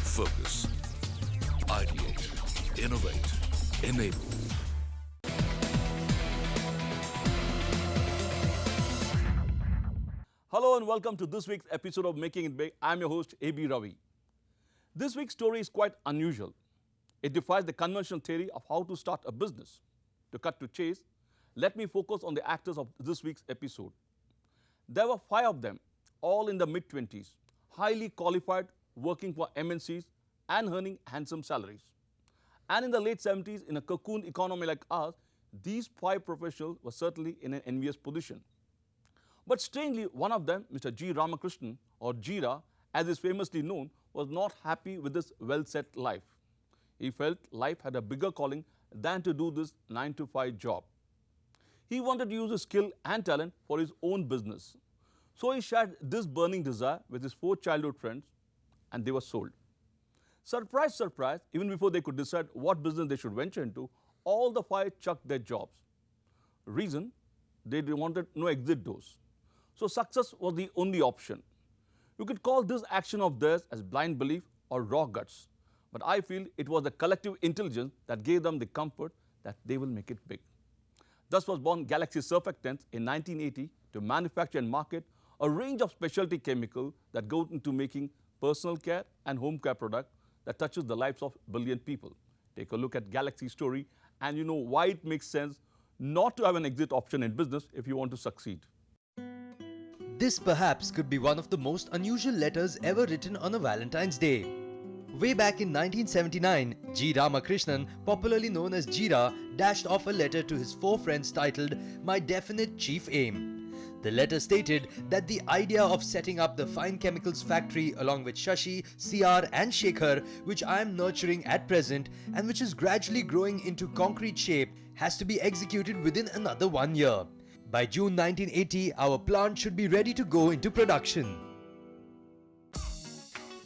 Focus. Ideate. Innovate. Enable. Hello and welcome to this week's episode of Making It Big. I'm your host AB.Ravi. This week's story is quite unusual. It defies the conventional theory of how to start a business. To cut to chase, let me focus on the actors of this week's episode. There were 5 of them, all in the mid-20s, highly qualified, working for MNCs and earning handsome salaries. And in the late 70s, in a cocoon economy like ours, these 5 professionals were certainly in an envious position. But strangely, one of them, Mr.G.Ramakrishnan, or G.Ra, as is famously known, was not happy with this well-set life. He felt life had a bigger calling than to do this 9-to-5 job. He wanted to use his skill and talent for his own business. So he shared this burning desire with his 4 childhood friends, and they were sold. Surprise, surprise, even before they could decide what business they should venture into, all the 5 chucked their jobs. Reason? They wanted no exit doors. So success was the only option. You could call this action of theirs as blind belief or raw guts. But I feel it was the collective intelligence that gave them the comfort that they will make it big. Thus was born Galaxy Surfactants in 1980 to manufacture and market a range of specialty chemicals that go into making personal care and home care products that touches the lives of billion people. Take a look at Galaxy's story and you know why it makes sense not to have an exit option in business if you want to succeed. This perhaps could be one of the most unusual letters ever written on a Valentine's Day. Way back in 1979, G. Ramakrishnan, popularly known as G.Ra, dashed off a letter to his 4 friends titled My Definite Chief Aim. The letter stated that the idea of setting up the fine chemicals factory along with Shashi, CR and Shekhar, which I am nurturing at present and which is gradually growing into concrete shape, has to be executed within another 1 year. By June 1980, our plant should be ready to go into production.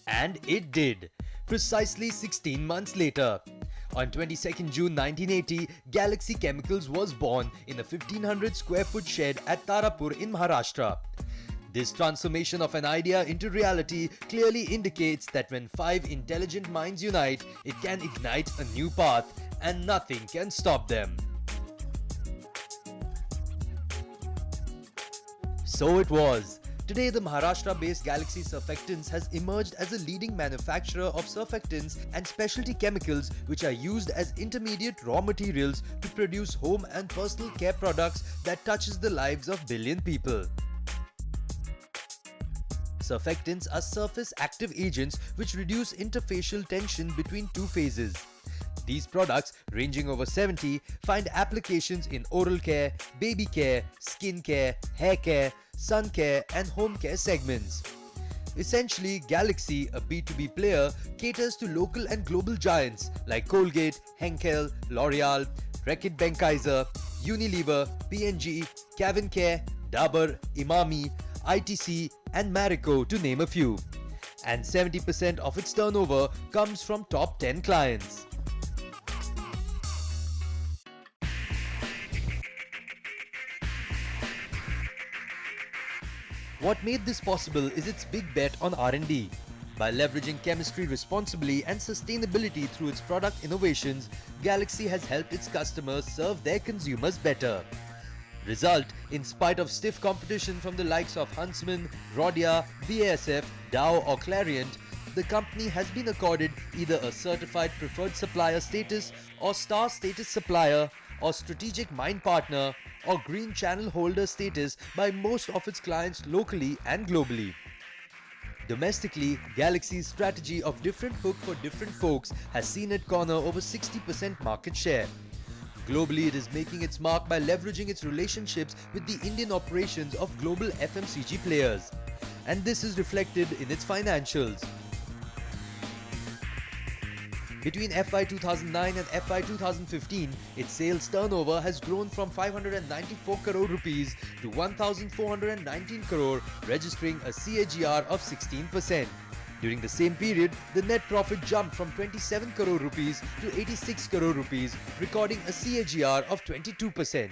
And it did, precisely 16 months later. On 22nd June 1980, Galaxy Chemicals was born in a 1500 square foot shed at Tarapur in Maharashtra. This transformation of an idea into reality clearly indicates that when 5 intelligent minds unite, it can ignite a new path and nothing can stop them. So it was. Today, the Maharashtra-based Galaxy Surfactants has emerged as a leading manufacturer of surfactants and specialty chemicals which are used as intermediate raw materials to produce home and personal care products that touches the lives of billion people. Surfactants are surface active agents which reduce interfacial tension between 2 phases. These products, ranging over 70, find applications in oral care, baby care, skin care, hair care, sun care and home care segments. Essentially, Galaxy, a B2B player, caters to local and global giants like Colgate, Henkel, L'Oreal, Reckitt Benckiser, Unilever, P&G, Calvin Care, Dabur, Imami, ITC and Marico to name a few. And 70% of its turnover comes from top 10 clients. What made this possible is its big bet on R&D. By leveraging chemistry responsibly and sustainability through its product innovations, Galaxy has helped its customers serve their consumers better. Result, in spite of stiff competition from the likes of Huntsman, Rhodia, BASF, Dow or Clariant, the company has been accorded either a certified preferred supplier status or star status supplier or strategic mine partner or green channel holder status by most of its clients locally and globally. Domestically, Galaxy's strategy of different hook for different folks has seen it corner over 60% market share. Globally, it is making its mark by leveraging its relationships with the Indian operations of global FMCG players. And this is reflected in its financials. Between FY 2009 and FY 2015, its sales turnover has grown from 594 crore rupees to 1419 crore, registering a CAGR of 16%. During the same period, the net profit jumped from 27 crore rupees to 86 crore rupees, recording a CAGR of 22%.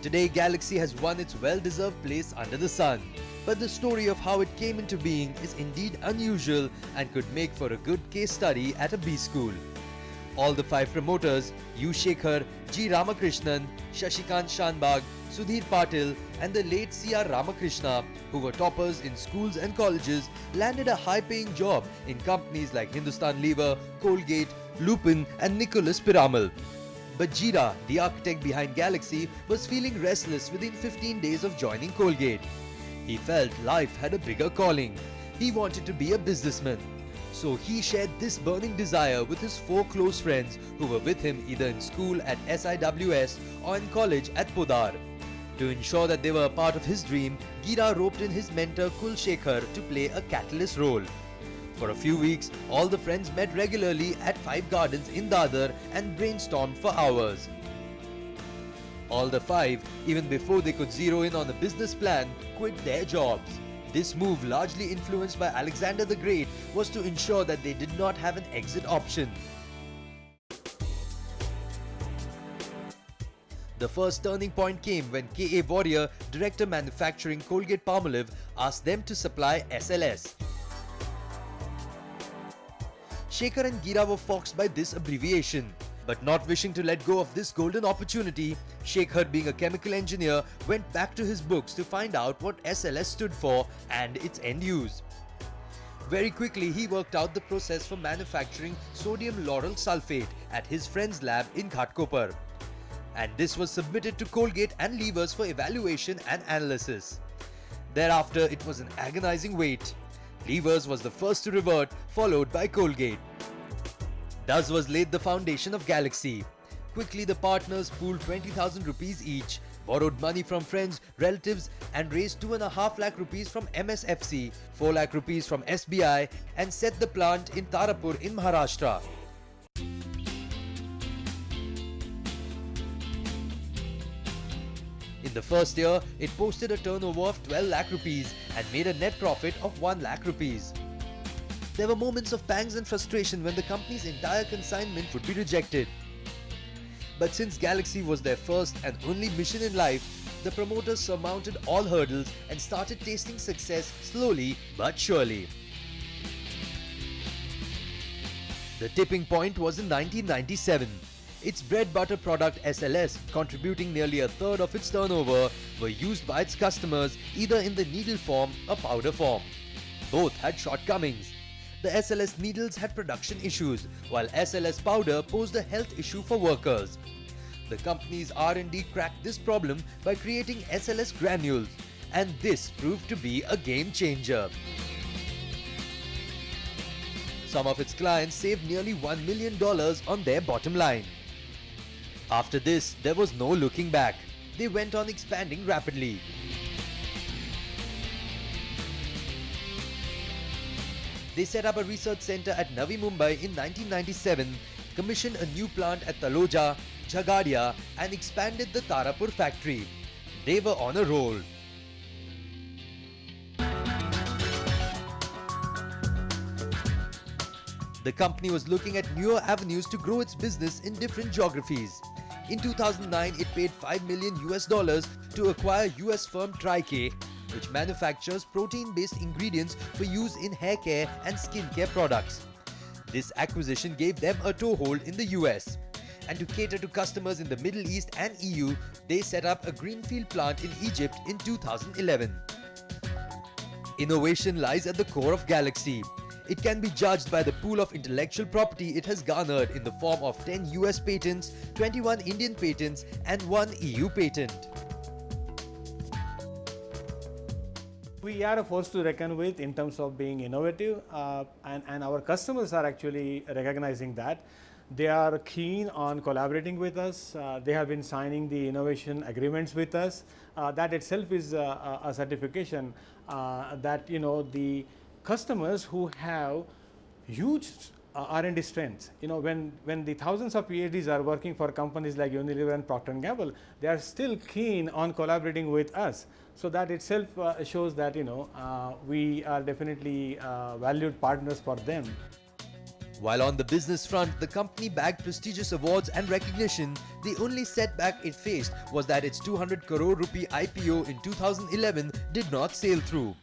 Today, Galaxy has won its well-deserved place under the sun. But the story of how it came into being is indeed unusual and could make for a good case study at a B school. All the 5 promoters, U.Shekhar, G. Ramakrishnan, Shashikant Shanbag, Sudhir Patil and the late C.R. Ramakrishna, who were toppers in schools and colleges, landed a high-paying job in companies like Hindustan Lever, Colgate, Lupin and Nicholas Piramal. But Jira, the architect behind Galaxy, was feeling restless within 15 days of joining Colgate. He felt life had a bigger calling. He wanted to be a businessman. So he shared this burning desire with his 4 close friends who were with him either in school at SIWS or in college at Podar. To ensure that they were a part of his dream, Gira roped in his mentor Shekhar to play a catalyst role. For a few weeks, all the friends met regularly at 5 Gardens in Dadar and brainstormed for hours. All the 5, even before they could zero in on a business plan, quit their jobs. This move, largely influenced by Alexander the Great, was to ensure that they did not have an exit option. The first turning point came when K.A. Warrior, Director Manufacturing Colgate-Palmolive, asked them to supply SLS. Shekhar and Gira were foxed by this abbreviation. But not wishing to let go of this golden opportunity, Shekhar, being a chemical engineer, went back to his books to find out what SLS stood for and its end use. Very quickly, he worked out the process for manufacturing sodium lauryl sulfate at his friend's lab in Ghatkopar. And this was submitted to Colgate and Levers for evaluation and analysis. Thereafter, it was an agonizing wait. Levers was the first to revert, followed by Colgate. Thus was laid the foundation of Galaxy. Quickly, the partners pooled 20,000 rupees each, borrowed money from friends, relatives and raised 2.5 lakh rupees from MSFC, 4 lakh rupees from SBI and set the plant in Tarapur in Maharashtra. In the first year, it posted a turnover of 12 lakh rupees and made a net profit of 1 lakh rupees. There were moments of pangs and frustration when the company's entire consignment would be rejected. But since Galaxy was their first and only mission in life, the promoters surmounted all hurdles and started tasting success slowly but surely. The tipping point was in 1997. Its bread butter product SLS, contributing nearly a third of its turnover, were used by its customers either in the needle form or powder form. Both had shortcomings. The SLS needles had production issues, while SLS powder posed a health issue for workers. The company's R&D cracked this problem by creating SLS granules, and this proved to be a game changer. Some of its clients saved nearly $1 million on their bottom line. After this, there was no looking back. They went on expanding rapidly. They set up a research center at Navi Mumbai in 1997, commissioned a new plant at Taloja, Jhagadia and expanded the Tarapur factory. They were on a roll. The company was looking at newer avenues to grow its business in different geographies. In 2009, it paid $5 million to acquire US firm Tri-K, which manufactures protein-based ingredients for use in hair care and skincare products. This acquisition gave them a toehold in the US. And to cater to customers in the Middle East and EU, they set up a greenfield plant in Egypt in 2011. Innovation lies at the core of Galaxy. It can be judged by the pool of intellectual property it has garnered in the form of 10 US patents, 21 Indian patents and 1 EU patent. We are a force to reckon with in terms of being innovative, and our customers are actually recognizing that. They are keen on collaborating with us. They have been signing the innovation agreements with us. That itself is a certification that the customers who have huge R&D strengths, when the thousands of PhDs are working for companies like Unilever and Procter & Gamble, they are still keen on collaborating with us. So that itself shows that we are definitely valued partners for them. While on the business front, the company bagged prestigious awards and recognition, the only setback it faced was that its 200 crore rupee IPO in 2011 did not sail through.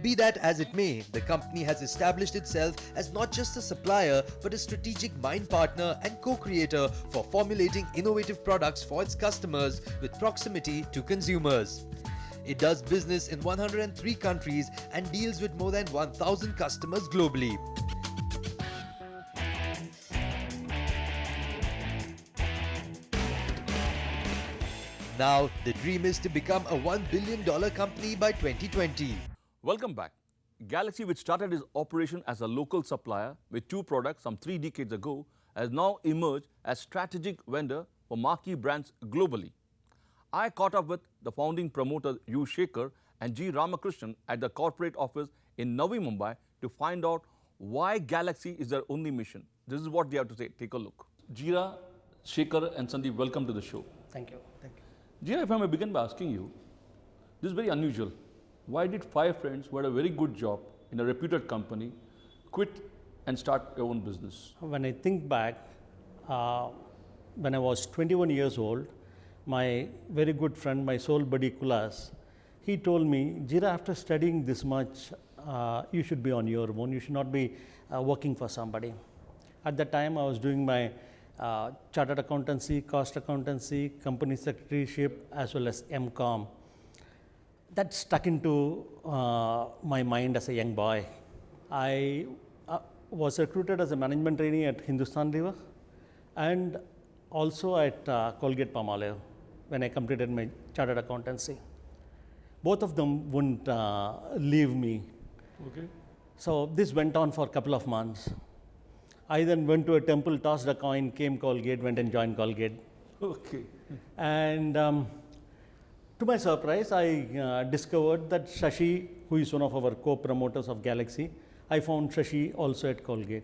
Be that as it may, the company has established itself as not just a supplier but a strategic mind partner and co-creator for formulating innovative products for its customers with proximity to consumers. It does business in 103 countries and deals with more than 1,000 customers globally. Now, the dream is to become a $1 billion company by 2020. Welcome back. Galaxy, which started its operation as a local supplier with 2 products some 3 decades ago, has now emerged as strategic vendor for marquee brands globally. I caught up with the founding promoters U.Shekhar and G. Ramakrishnan at the corporate office in Navi Mumbai to find out why Galaxy is their only mission. This is what they have to say. Take a look. Jira, Shekhar and Sandeep, welcome to the show. Thank you. Thank you. Jira, if I may begin by asking you, this is very unusual. Why did 5 friends who had a very good job in a reputed company quit and start your own business? When I think back, when I was 21 years old, my very good friend, my soul buddy Kulas, he told me, Jira, after studying this much, you should be on your own. You should not be working for somebody. At that time, I was doing my chartered accountancy, cost accountancy, company secretaryship, as well as MCOM. That stuck into my mind as a young boy. I was recruited as a management trainee at Hindustan Lever and also at Colgate Palmolive when I completed my chartered accountancy. Both of them wouldn't leave me. Okay. So this went on for a couple of months. I then went to a temple, tossed a coin, came Colgate, went and joined Colgate. Okay. And to my surprise, I discovered that Shashi, who is one of our co-promoters of Galaxy, I found Shashi also at Colgate.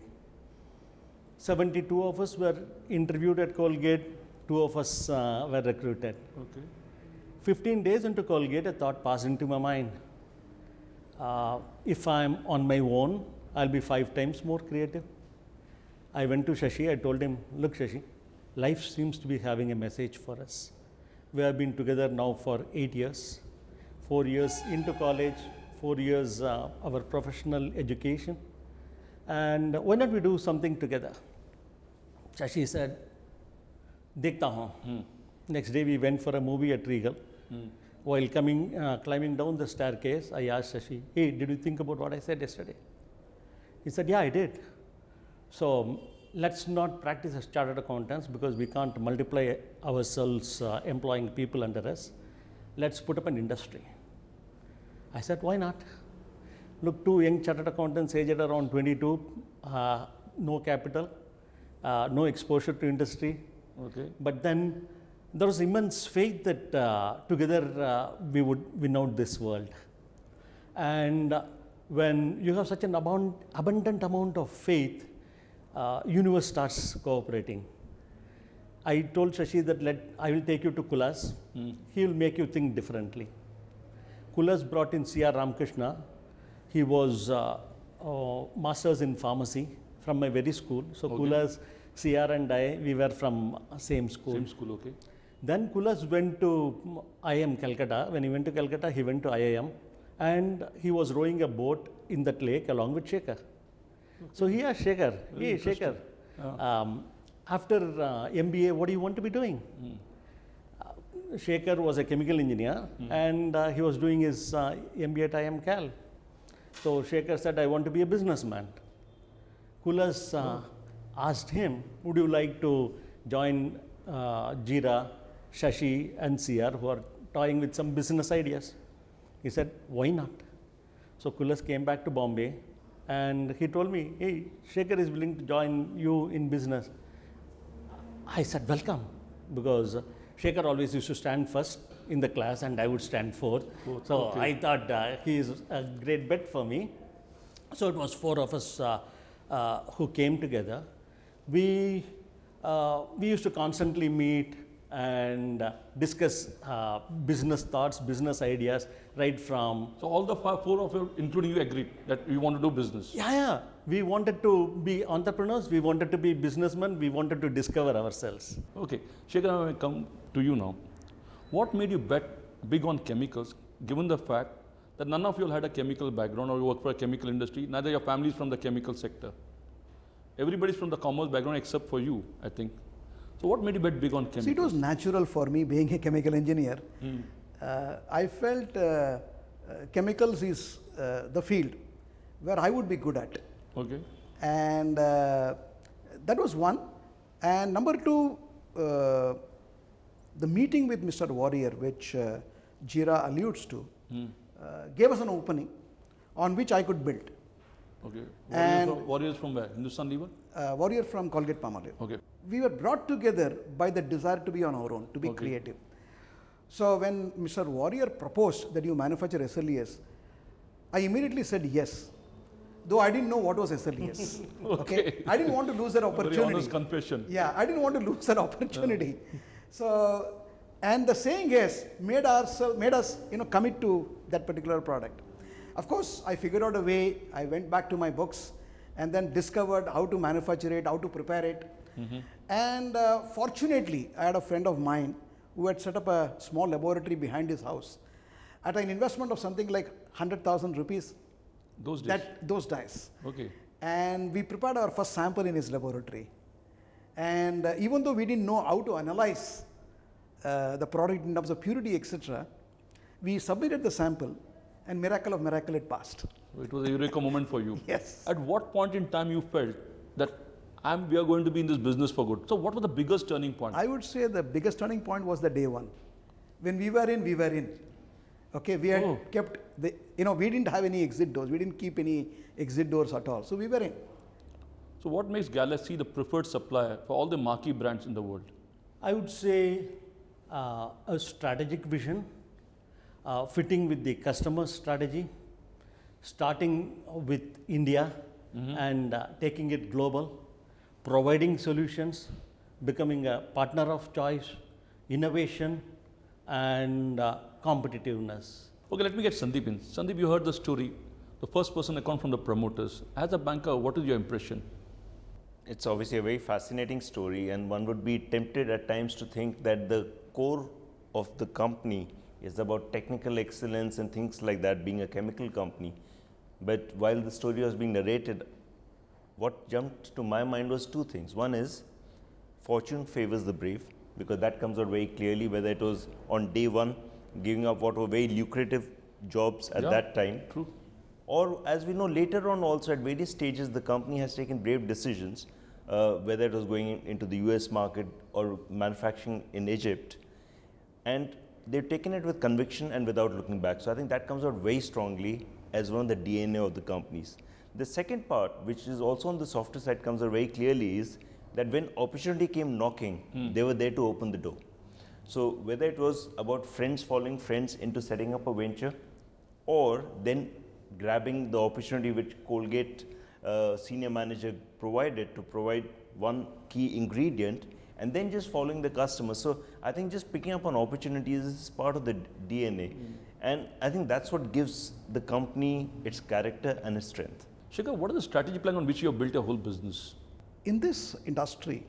72 of us were interviewed at Colgate, 2 of us were recruited. Okay. 15 days into Colgate, a thought passed into my mind. If I'm on my own, I'll be 5 times more creative. I went to Shashi, I told him, look Shashi, life seems to be having a message for us. We have been together now for 8 years, 4 years into college, 4 years our professional education, and why not we do something together? Shashi said, Dekhta hoon. Next day we went for a movie at Regal. While climbing down the staircase, I asked Shashi, hey, did you think about what I said yesterday? He said, yeah, I did. So let's not practice as chartered accountants because we can't multiply ourselves employing people under us. Let's put up an industry. I said, why not? Look, 2 young chartered accountants aged around 22, no capital, no exposure to industry. Okay. But then there was immense faith that together we would win out this world. And when you have such an abundant amount of faith, universe starts cooperating. I told Shashi that I will take you to Kulas. He will make you think differently. Kulas brought in C.R. Ramakrishnan. He was masters in pharmacy from my very school. So okay. Kulas, C.R. and I, we were from same school. Same school, okay. Then Kulas went to IIM Calcutta. When he went to Calcutta, he went to IIM and he was rowing a boat in that lake along with Shekhar. So he asked Shekhar, hey Shekhar, after MBA, what do you want to be doing? Shekhar was a chemical engineer and he was doing his MBA at IIM Cal. So Shekhar said, I want to be a businessman. Kulas asked him, would you like to join Jira, Shashi and CR who are toying with some business ideas? He said, why not? So Kulas came back to Bombay and he told me, hey, Shekhar is willing to join you in business. I said, welcome, because Shekhar always used to stand first in the class and I would stand fourth. So okay. I thought he is a great bet for me. So it was 4 of us who came together. We used to constantly meet and discuss business thoughts, business ideas, right from. So all the four of you, including you, agreed that we want to do business. Yeah. We wanted to be entrepreneurs, we wanted to be businessmen, we wanted to discover ourselves. Okay, Shekhar, I will come to you now. What made you bet big on chemicals, given the fact that none of you had a chemical background or you work for a chemical industry, neither your family is from the chemical sector. Everybody's from the commerce background except for you, I think. So what made you bet big on chemicals? See, it was natural for me being a chemical engineer. I felt chemicals is the field where I would be good at. Okay. And that was one. And number two, the meeting with Mr. Warrior, which Jira alludes to, gave us an opening on which I could build. Okay. Warriors from where? Hindustan Lever? Warrior from Colgate-Palmolive. Okay. We were brought together by the desire to be on our own, to be creative. So when Mr. Warrior proposed that you manufacture SLES, I immediately said yes, though I didn't know what was SLES. Okay. I didn't want to lose that opportunity. Very honest confession. Yeah, I didn't want to lose that opportunity. So, and the saying yes made us commit to that particular product. Of course, I figured out a way. I went back to my books and then discovered how to manufacture it, how to prepare it. And fortunately, I had a friend of mine who had set up a small laboratory behind his house at an investment of something like 100,000 rupees. Those days? Those days. Okay. And we prepared our first sample in his laboratory. And even though we didn't know how to analyze the product in terms of purity, etc., we submitted the sample, and miracle of miracle, it passed. It was a eureka moment for you. Yes. At what point in time you felt that we are going to be in this business for good? So what was the biggest turning point? I would say the biggest turning point was the day one. When we were in, we were in. Okay, we had kept the, we didn't have any exit doors. We didn't keep any exit doors at all. So we were in. So what makes Galaxy the preferred supplier for all the marquee brands in the world? I would say a strategic vision, fitting with the customer strategy, starting with India and taking it global, providing solutions, becoming a partner of choice, innovation, and competitiveness. Okay, let me get Sandeep in. Sandeep, you heard the story. The first person account from the promoters. As a banker, what is your impression? It's obviously a very fascinating story, and one would be tempted at times to think that the core of the company is about technical excellence and things like that, being a chemical company. But while the story was being narrated, what jumped to my mind was two things. One is fortune favors the brave, because that comes out very clearly, whether it was on day one, giving up what were very lucrative jobs at that time. True. Or as we know later on also at various stages, the company has taken brave decisions, whether it was going into the US market or manufacturing in Egypt. And they've taken it with conviction and without looking back. So I think that comes out very strongly as one of the DNA of the companies. The second part, which is also on the softer side, comes out very clearly is that when opportunity came knocking, they were there to open the door. So whether it was about friends following friends into setting up a venture, or then grabbing the opportunity which Colgate senior manager provided to provide one key ingredient, and then just following the customer. So I think just picking up on opportunities is part of the DNA. And I think that's what gives the company its character and its strength. Shekhar, what is the strategy plan on which you have built a whole business? In this industry,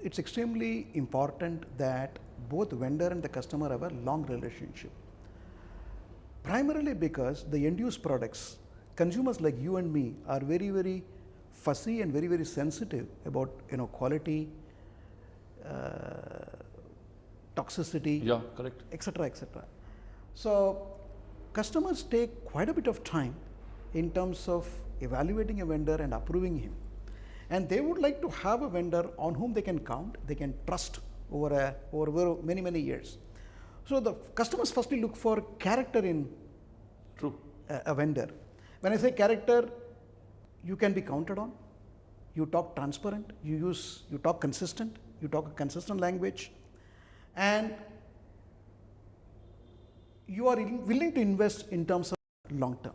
it's extremely important that both vendor and the customer have a long relationship. Primarily because the end-use products, consumers like you and me are very, very fussy and very, very sensitive about quality, toxicity, etc., etc. So customers take quite a bit of time in terms of evaluating a vendor and approving him. And they would like to have a vendor on whom they can count, they can trust over many, many years. So the customers firstly look for character in a vendor. When I say character, you can be counted on, you talk transparent, you talk consistent, you talk a consistent language, and you are willing to invest in terms of long term.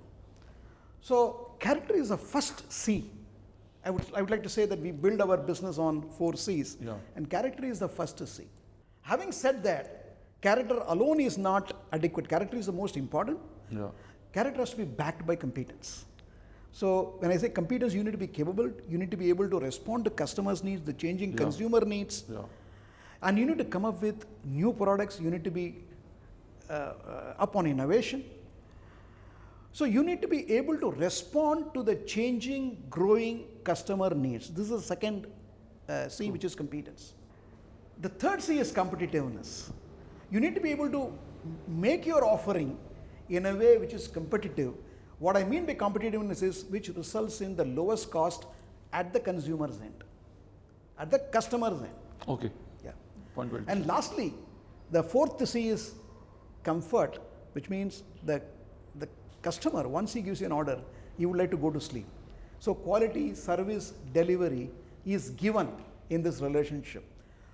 So character is the first C. I would like to say that we build our business on 4 C's, and character is the first C. Having said that, character alone is not adequate. Character is the most important. Yeah. Character has to be backed by competence. So when I say competence, you need to be capable, you need to be able to respond to customers' needs, the changing consumer needs, and you need to come up with new products, you need to be up on innovation. So you need to be able to respond to the changing, growing customer needs. This is the second C, which is competence. The third C is competitiveness. You need to be able to make your offering in a way which is competitive. What I mean by competitiveness is which results in the lowest cost at the consumer's end, at the customer's end. Okay. Yeah. Point well. And lastly, the fourth C is comfort, which means the customer, once he gives you an order, he would like to go to sleep. So quality service delivery is given in this relationship.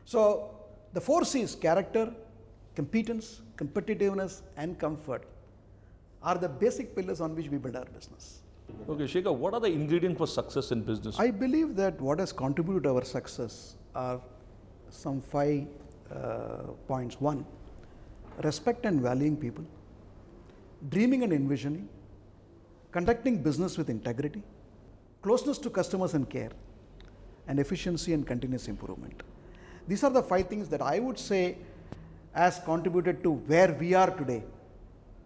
So the four C's, character, competence, competitiveness, and comfort, are the basic pillars on which we build our business. Okay, Shekhar, what are the ingredients for success in business? I believe that what has contributed to our success are some 5 points. 1, respect and valuing people, dreaming and envisioning, conducting business with integrity, closeness to customers and care, and efficiency and continuous improvement. These are the 5 things that I would say has contributed to where we are today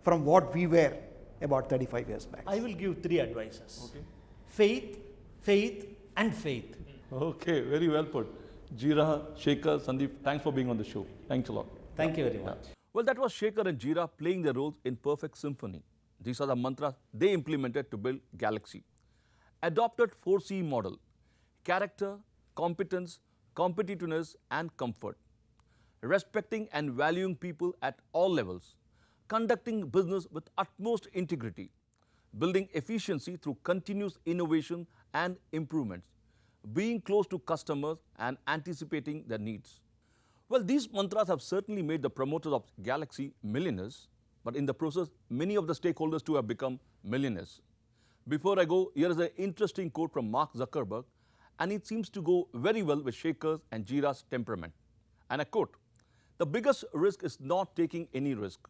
from what we were about 35 years back. I will give 3 advices. Okay. Faith, faith, and faith. Okay, very well put. Jira, Shekhar, Sandeep, thanks for being on the show. Thanks a lot. Thank you very much. Well, that was Shekhar and Jira playing their roles in perfect symphony. These are the mantras they implemented to build Galaxy. Adopted 4C model: character, competence, competitiveness, and comfort. Respecting and valuing people at all levels. Conducting business with utmost integrity. Building efficiency through continuous innovation and improvements. Being close to customers and anticipating their needs. Well, these mantras have certainly made the promoters of Galaxy millionaires, but in the process, many of the stakeholders too have become millionaires. Before I go, here is an interesting quote from Mark Zuckerberg, and it seems to go very well with Shekhar's and Jira's temperament. And I quote, "The biggest risk is not taking any risk.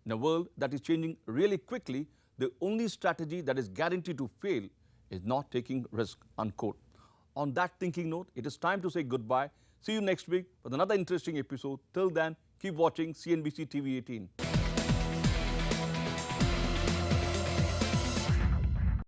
In a world that is changing really quickly, the only strategy that is guaranteed to fail is not taking risk," unquote. On that thinking note, it is time to say goodbye. See you next week with another interesting episode. Till then, keep watching CNBC TV 18.